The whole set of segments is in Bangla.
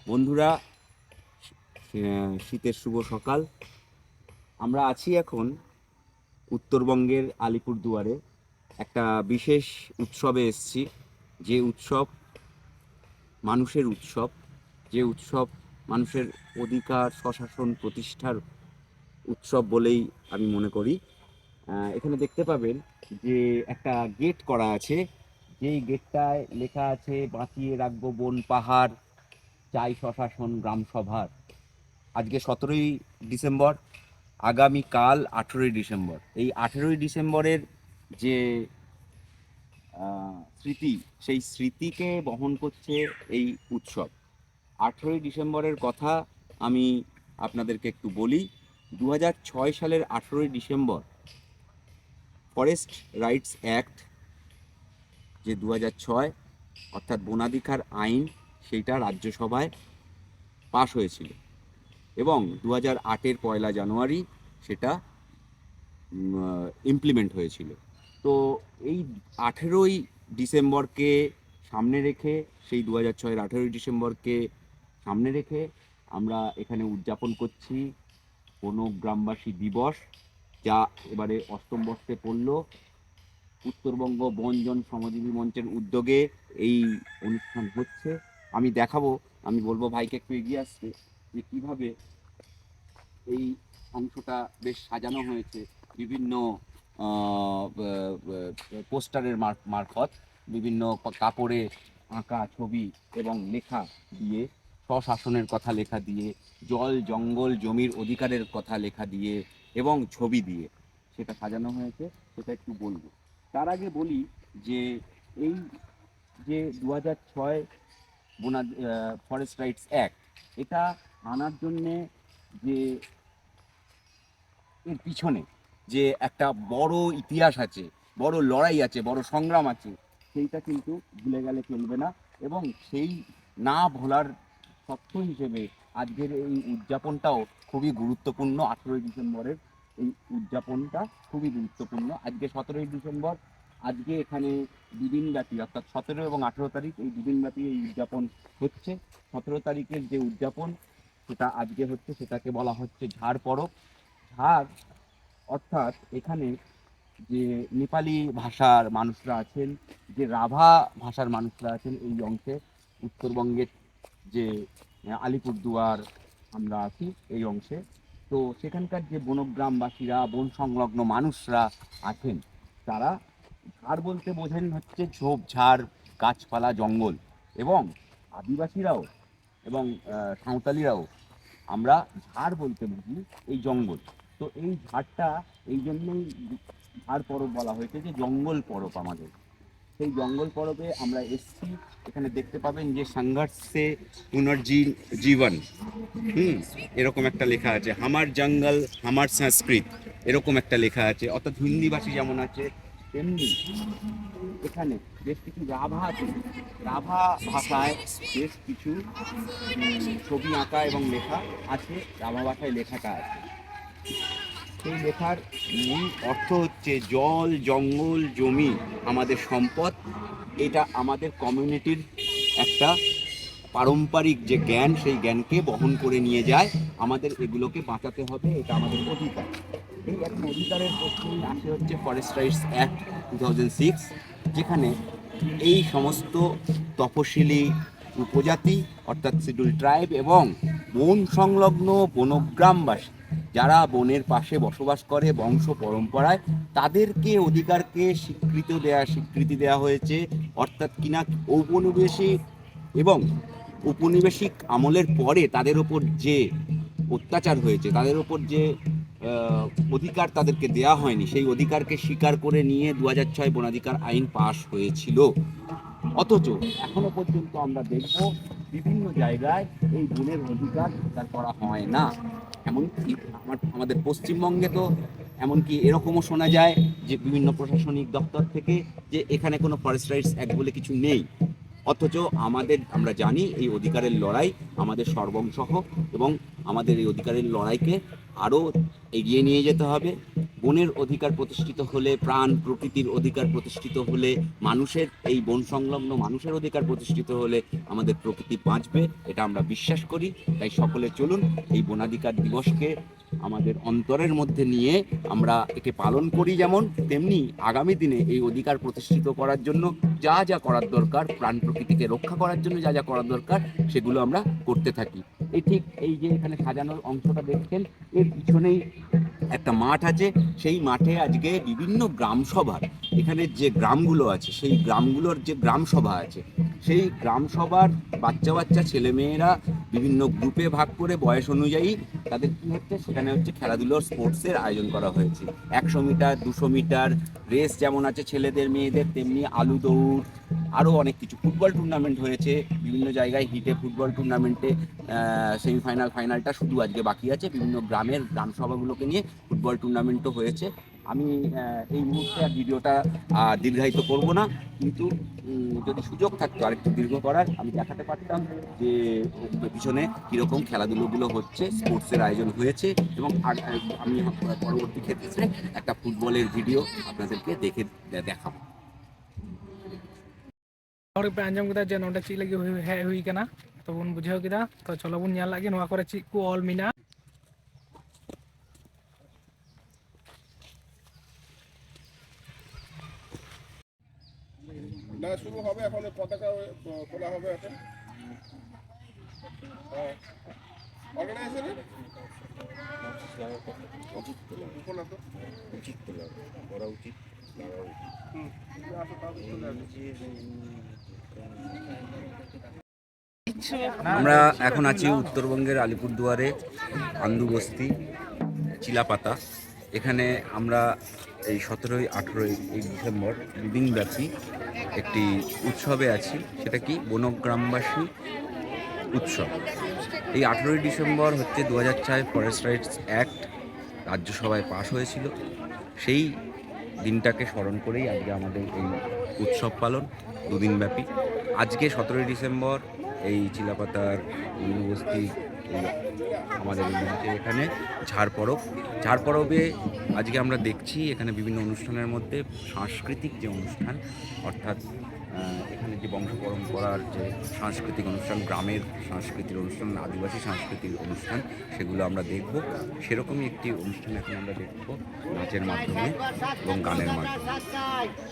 বন্ধুরা, শীতের শুভ সকাল। আমরা আছি এখন উত্তরবঙ্গের আলিপুরদুয়ারে একটা বিশেষ উৎসবে এসেছি। যে উৎসব মানুষের উৎসব, যে উৎসব মানুষের অধিকার স্বশাসন প্রতিষ্ঠার উৎসব বলেই আমি মনে করি। এখানে দেখতে পাবেন যে একটা গেট করা আছে, যেই গেটটায় লেখা আছে বাঁচিয়ে রাখবো বন পাহাড়, চাই স্বশাসন গ্রাম সভার। আজকে 17ই ডিসেম্বর, আগামীকাল 18ই ডিসেম্বর। এই 18ই ডিসেম্বরের যে স্মৃতি, সেই স্মৃতিকে বহন করছে এই উৎসব। 18ই ডিসেম্বরের কথা আমি আপনাদেরকে একটু বলি। 2006 সালের 18ই ডিসেম্বর ফরেস্ট রাইটস অ্যাক্ট, যে 2006 অর্থাৎ বনাধিকার আইন, সেইটা রাজ্যসভায় পাশ হয়েছিল এবং 2008-এর 1লা জানুয়ারি সেটা ইমপ্লিমেন্ট হয়েছিল। তো এই 18ই ডিসেম্বরকে সামনে রেখে, সেই 2006-এর 18ই ডিসেম্বরকে সামনে রেখে আমরা এখানে উদযাপন করছি বনগ্রামবাসী দিবস, যা এবারে অষ্টম বর্ষে পড়ল। উত্তরবঙ্গ বনজন শ্রমজীবী মঞ্চের উদ্যোগে এই অনুষ্ঠান হচ্ছে। আমি দেখাবো, আমি বলবো ভাইকে একটু এগিয়ে আসতে, যে কীভাবে এই অংশটা বেশ সাজানো হয়েছে বিভিন্ন পোস্টারের মারফত, বিভিন্ন কাপড়ে আঁকা ছবি এবং লেখা দিয়ে, স্বশাসনের কথা লেখা দিয়ে, জল জঙ্গল জমির অধিকারের কথা লেখা দিয়ে এবং ছবি দিয়ে সেটা সাজানো হয়েছে। সেটা একটু বলবো। তার আগে বলি যে এই যে 2006 ফরেস্ট রাইটস অ্যাক্ট, এটা আনার জন্যে যে এর পিছনে যে একটা বড় ইতিহাস আছে, বড় লড়াই আছে, বড় সংগ্রাম আছে, সেইটা কিন্তু ভুলে গেলে চলবে না। এবং সেই না ভোলার সত্য হিসেবে আজকের এই উদযাপনটাও খুবই গুরুত্বপূর্ণ। 18ই ডিসেম্বরের এই উদযাপনটা খুবই গুরুত্বপূর্ণ। আজকে 17ই ডিসেম্বর, আজকে এখানে দুদিনব্যাপী, অর্থাৎ 17 এবং 18 তারিখ, এই দুদিনব্যাপী এই উদযাপন হচ্ছে। 17 তারিখের যে উদযাপন সেটা আজকে হচ্ছে, সেটাকে বলা হচ্ছে ঝাড় পরব। ঝাড় অর্থাৎ এখানে যে নেপালি ভাষার মানুষরা আছেন, যে রাভা ভাষার মানুষরা আছেন এই অংশে, উত্তরবঙ্গের যে আলিপুরদুয়ার আমরা আছি এই অংশে, তো সেখানকার যে বনগ্রামবাসীরা, বন সংলগ্ন মানুষরা আছেন, তারা ঝাড় বলতে বোঝেন হচ্ছে ঝোপঝাড়, গাছপালা, জঙ্গল। এবং আদিবাসীরাও এবং সাঁওতালিরাও আমরা ঝাড় বলতে বুঝি এই জঙ্গল। তো এই ঝাড়টা এই জন্যই ঝাড় পরব বলা হয়েছে, যে জঙ্গল পরব আমাদের। সেই জঙ্গল পরবে আমরা এসছি। এখানে দেখতে পাবেন যে সংঘর্ষে পুনর্জীবন, এরকম একটা লেখা আছে, হামার জঙ্গল হামার সংস্কৃত, এরকম একটা লেখা আছে। অর্থাৎ হিন্দিভাষী যেমন আছে তেমনি এখানে বেশ কিছু রাভা আছে, রাভা ভাষায় বেশ কিছু ছবি আঁকা এবং লেখা আছে, রাভা ভাষায় লেখাটা আছে। সেই লেখার মূল অর্থ হচ্ছে জল জঙ্গল জমি আমাদের সম্পদ, এটা আমাদের কমিউনিটির একটা পারম্পরিক যে জ্ঞান, সেই জ্ঞানকে বহন করে নিয়ে যায়। আমাদের এগুলোকে বাঁচাতে হবে, এটা আমাদের অধিকার। এই একটা অধিকারের প্রশ্নই আসে হচ্ছে ফরেস্ট রাইটস অ্যাক্ট 2006, যেখানে এই সমস্ত তপশিলি উপজাতি, অর্থাৎ শিডিউল ট্রাইব, এবং বন সংলগ্ন বনগ্রামবাসী, যারা বনের পাশে বসবাস করে বংশ পরম্পরায়, তাদেরকে অধিকারকে স্বীকৃতি দেওয়া হয়েছে। অর্থাৎ কিনা ঔপনিবেশিক এবং উপনিবেশিক আমলের পরে তাদের ওপর যে অত্যাচার হয়েছে, তাদের ওপর যে অধিকার তাদেরকে দেয়া হয়নি, সেই অধিকারকে স্বীকার করে নিয়ে 2006 বনাধিকার আইন পাশ হয়েছিল। অথচ এখনো পর্যন্ত আমরা দেখব বিভিন্ন জায়গায় এই বনের অধিকার স্বীকার করা হয় না। এমনকি আমাদের পশ্চিমবঙ্গে তো এমনকি এরকমও শোনা যায় যে বিভিন্ন প্রশাসনিক দপ্তর থেকে, যে এখানে কোনো ফরেস্ট রাইটস অ্যাক্ট বলে কিছু নেই। অথচ আমরা জানি এই অধিকারের লড়াই আমাদের সর্বংসহ, এবং আমাদের এই অধিকারের লড়াইকে আরও এগিয়ে নিয়ে যেতে হবে। বনের অধিকার প্রতিষ্ঠিত হলে, প্রাণ প্রকৃতির অধিকার প্রতিষ্ঠিত হলে, মানুষের এই বন সংলগ্ন মানুষের অধিকার প্রতিষ্ঠিত হলে আমাদের প্রকৃতি বাঁচবে, এটা আমরা বিশ্বাস করি। তাই সকলে চলুন এই বনাধিকার দিবসকে আমাদের অন্তরের মধ্যে নিয়ে আমরা একে পালন করি, যেমন তেমনি আগামী দিনে এই অধিকার প্রতিষ্ঠিত করার জন্য যা যা করার দরকার, প্রাণ প্রকৃতিকে রক্ষা করার জন্য যা যা করার দরকার সেগুলো আমরা করতে থাকি। এই ঠিক এই যে এখানে সাজানোর অংশটা দেখছেন, এর পিছনেই একটা মাঠ আছে। সেই মাঠে আজকে বিভিন্ন গ্রাম সভার, এখানে যে গ্রামগুলো আছে সেই গ্রামগুলোর যে গ্রাম সভা আছে, সেই গ্রাম সভার বাচ্চা বাচ্চা ছেলেমেয়েরা বিভিন্ন গ্রুপে ভাগ করে বয়স অনুযায়ী তাদের কী হচ্ছে, সেখানে হচ্ছে খেলাধুলোর স্পোর্টসের আয়োজন করা হয়েছে। 100 মিটার, 200 মিটার রেস যেমন আছে ছেলেদের মেয়েদের, তেমনি আলু দৌড়, আরও অনেক কিছু। ফুটবল টুর্নামেন্ট হয়েছে বিভিন্ন জায়গায়, হিটে ফুটবল টুর্নামেন্টে সেমিফাইনাল ফাইনালটা শুধু আজকে বাকি আছে। বিভিন্ন গ্রামের গ্রাম সভাগুলোকে নিয়ে ফুটবল টুর্নামেন্টও হয়েছে। আমি এই মুহূর্তে আর ভিডিওটা দীর্ঘায়িত করব না, কিন্তু যদি সুযোগ থাকতো আরেকটু দীর্ঘ করার, আমি দেখাতে পারতাম যে পিছনে কীরকম খেলাধুলোগুলো হচ্ছে, স্পোর্টসের আয়োজন হয়েছে। এবং আমি পরবর্তী ক্ষেত্রে একটা ফুটবলের ভিডিও আপনাদেরকে দেখাবো। और पे आंजम केदा जे नोडे चीज लगी है हुई कना तो बन बुझाव केदा तो चलो बन ᱧᱮᱞ लागे नोआ करे चीज को ऑल मिना না শুরু হবে এখন, পতাকা তোলা হবে এখন। অর্গানাইজেশনের উচিত তোলা তো উচিত তোলা করা উচিত। আমরা এখন আছি উত্তরবঙ্গের আলিপুরদুয়ারে, আন্দুবস্তি, চিলাপাতা। এখানে আমরা এই 17ই 18ই এই ডিসেম্বর দুদিনব্যাপী একটি উৎসবে আছি। সেটা কি বনগ্রামবাসী উৎসব। এই 18ই ডিসেম্বর হচ্ছে 2004 ফরেস্ট রাইটস অ্যাক্ট রাজ্যসভায় পাশ হয়েছিল। সেই দিনটাকে স্মরণ করেই আজকে আমাদের এই উৎসব পালন দুদিনব্যাপী। আজকে 17ই ডিসেম্বর এই চিলাপাতার বস্তি আমাদের এখানে ঝাড় পরবে আজকে আমরা দেখছি। এখানে বিভিন্ন অনুষ্ঠানের মধ্যে সাংস্কৃতিক যে অনুষ্ঠান, অর্থাৎ এখানে যে বংশ পরম্পরার যে সাংস্কৃতিক অনুষ্ঠান, গ্রামের সাংস্কৃতিক অনুষ্ঠান, আদিবাসী সাংস্কৃতিক অনুষ্ঠান, সেগুলো আমরা দেখব। সেরকমই একটি অনুষ্ঠান এখন আমরা দেখব নাচের মাধ্যমে এবং গানের মাধ্যমে।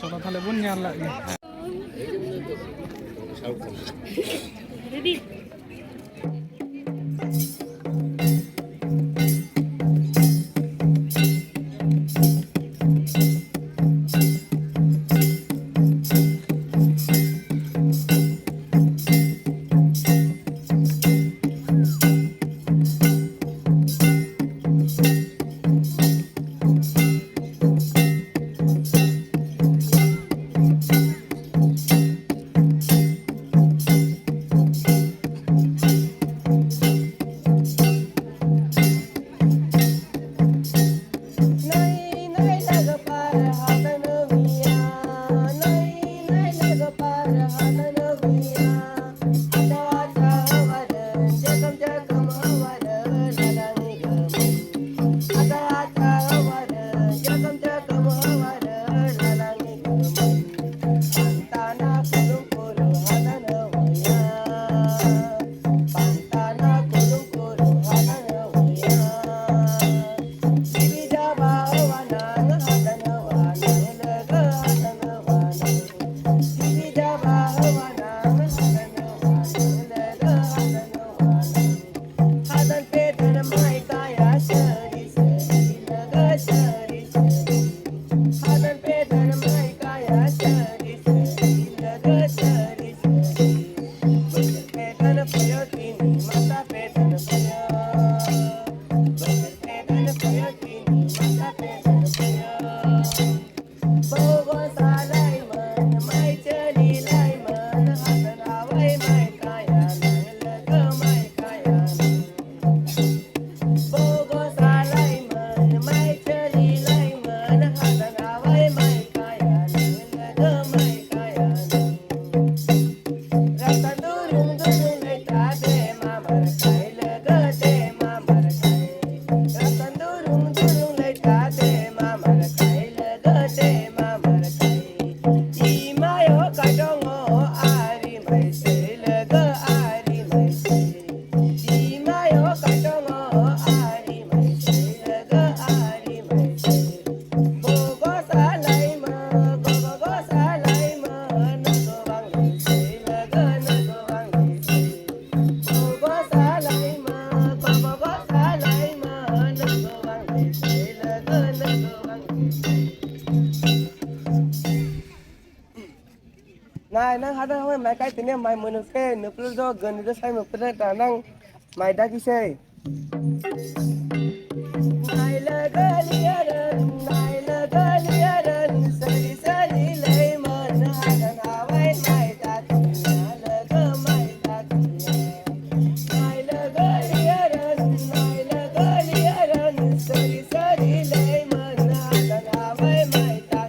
चलो তাহলে বন ᱧᱮᱞ लागे ready ada mai mai kai tene mai menuke nepul do gan do sai mepul tanang mai da kisai mai la galiaran sari sari lai man hadan awai mai da la ga mai da mai la galiaran sari sari lai man hadan awai mai da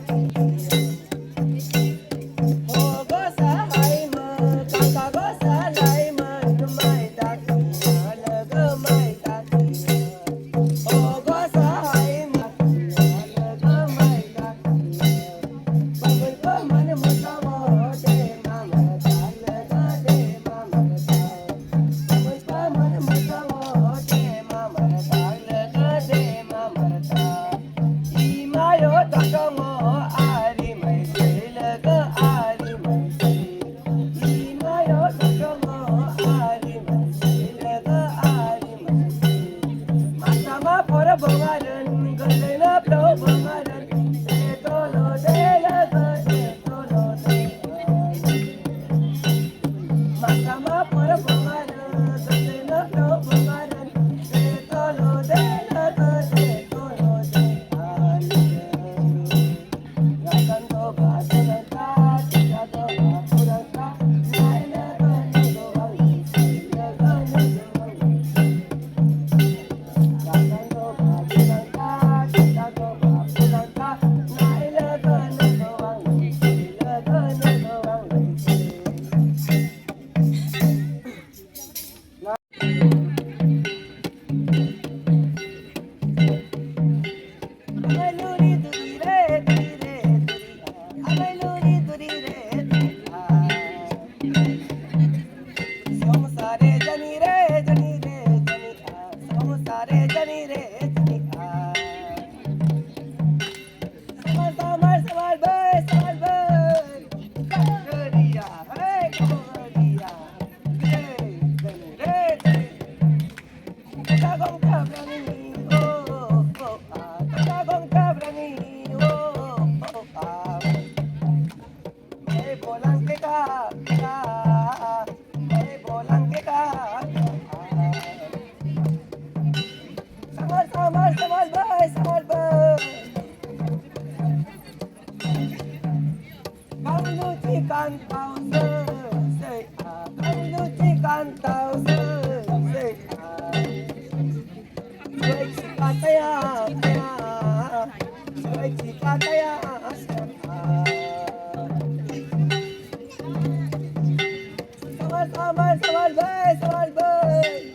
Sawal bay, sawal bay,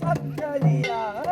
chak chaliya.